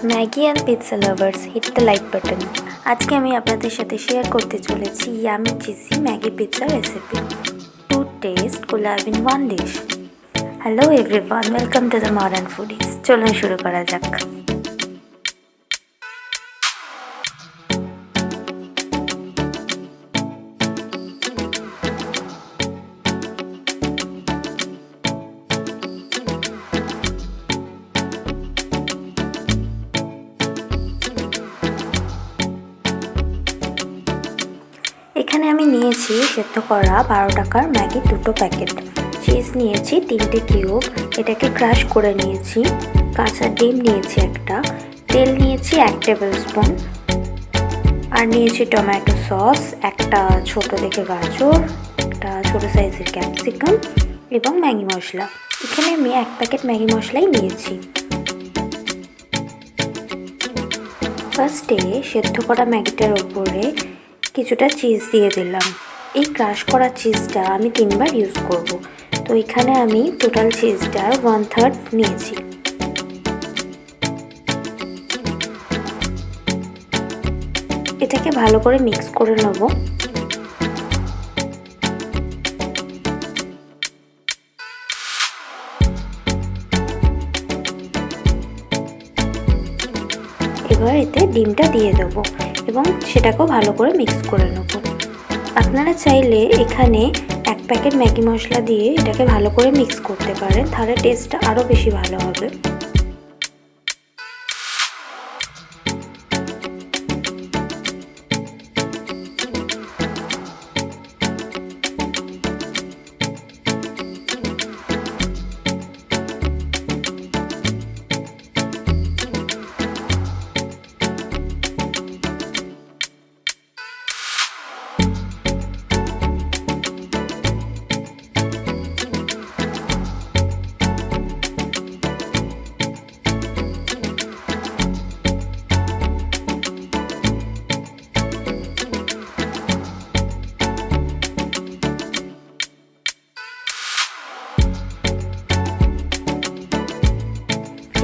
Maggi and pizza lovers hit the like button. আজকে আমি আপনাদের সাথে শেয়ার করতে চলেছি yummy cheesy Maggi pizza recipe. Two taste collab in one dish. Hello everyone, welcome to the modern foodies. চলুন শুরু করা যাক। এখানে আমি নিয়েছি সেদ্ধ করা 12 টাকার ম্যাগি 2টো প্যাকেট, চিজ নিয়েছি 3টে কিউব, এটাকে ক্রাশ করে নিয়েছি, কাঁচা ডিম নিয়েছি একটা, তেল নিয়েছি 1 টেবিল স্পুন, আর নিয়েছি টমেটো সস, একটা ছোট দেখে গাজর, একটা ছোট সাইজের ক্যাপসিকাম এবং ম্যাগি মশলা। এখানে আমি 1 প্যাকেট ম্যাগি মশলাই নিয়েছি। ফার্স্টে সেদ্ধ করা ম্যাগিটার ওপরে কিছুটা চিজ দিয়ে দিলাম। এই ক্রাশ করা চিজটা আমি 3বার ইউজ করব, তো এখানে আমি টোটাল চিজটার 1/3 নিয়েছি। এটাকে ভালো করে মিক্স করে নেব। এবার এতে ডিমটা দিয়ে দেবো এবং সেটাকেও ভালো করে মিক্স করে নেব। আপনারা চাইলে এখানে 1 প্যাকেট ম্যাগি মশলা দিয়ে এটাকে ভালো করে মিক্স করতে পারেন, তাহলে টেস্টটা আরও বেশি ভালো হবে।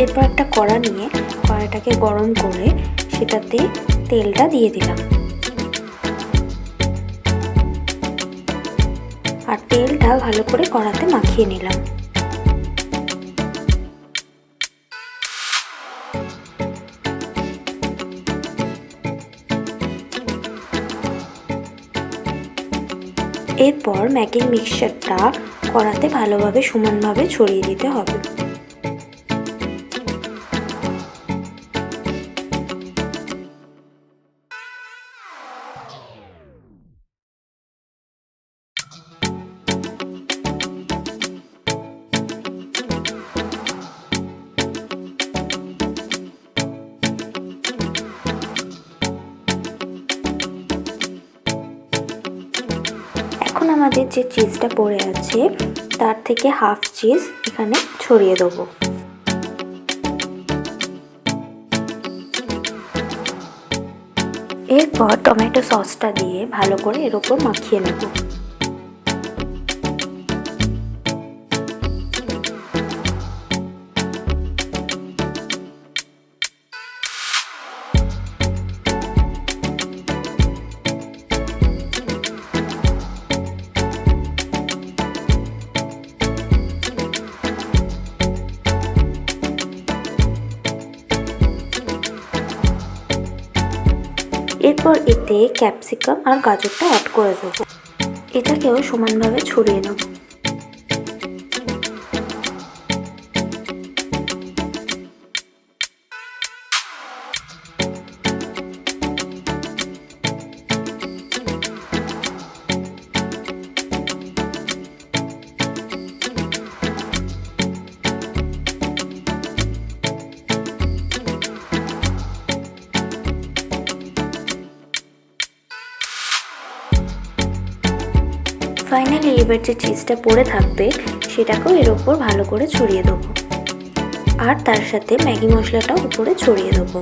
এরপর একটা কড়া নিয়ে কড়াটাকে গরম করে সেটাতে তেলটা দিয়ে দিলাম, আর তেলটা ভালো করে কড়াতে মাখিয়ে নিলাম। এরপর ম্যাগির মিক্সচারটা কড়াতে ভালোভাবে সমানভাবে ছড়িয়ে দিতে হবে। এখন আমাদের যে চিজটা পড়ে আছে তার থেকে হাফ চিজ এখানে ছড়িয়ে দেবো। এরপর টমেটো সসটা দিয়ে ভালো করে এর ওপর মাখিয়ে নেব। এরপর এতে ক্যাপসিকাম আর গাজরটা অ্যাড করে দেবো, এটাকেও সমানভাবে ছড়িয়ে নেব। ফাইনালি এবার যে চিজটা পড়ে থাকবে সেটাকেও এর ওপর ভালো করে ছড়িয়ে দেবো, আর তার সাথে ম্যাগি মশলাটাও উপরে ছড়িয়ে দেবো।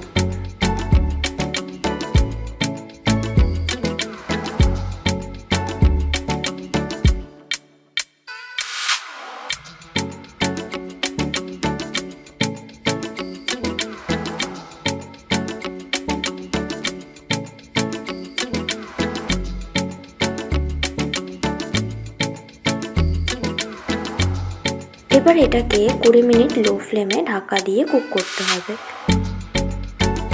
এবার এটাকে 20 মিনিট লো ফ্লেমে ঢাকা দিয়ে কুক করতে হবে।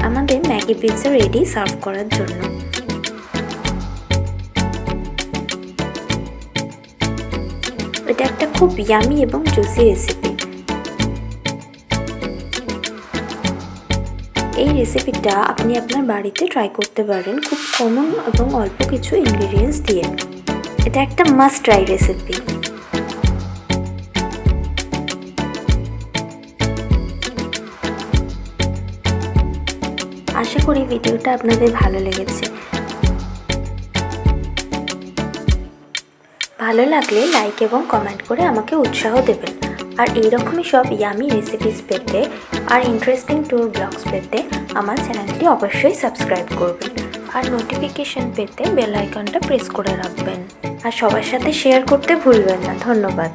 আমাদের ম্যাগি পিৎজা রেডি সার্ভ করার জন্য। এটা একটা খুব ইয়ামি এবং জুসি রেসিপি। এই রেসিপিটা আপনি আপনার বাড়িতে ট্রাই করতে পারেন খুব কমন এবং অল্প কিছু ইনগ্রিডিয়েন্টস দিয়ে। এটা একটা মাস্ট ট্রাই রেসিপি। আশা করি ভিডিওটা আপনাদের ভালো লেগেছে। ভালো লাগলে লাইক এবং কমেন্ট করে আমাকে উৎসাহ দেবেন। আর এইরকমই সব ইয়ামি রেসিপিস পেতে আর ইন্টারেস্টিং ট্যুর ব্লগস পেতে আমার চ্যানেলটি অবশ্যই সাবস্ক্রাইব করবেন। আর নোটিফিকেশন পেতে বেল আইকনটা প্রেস করে রাখবেন। আর সবার সাথে শেয়ার করতে ভুলবেন না। ধন্যবাদ।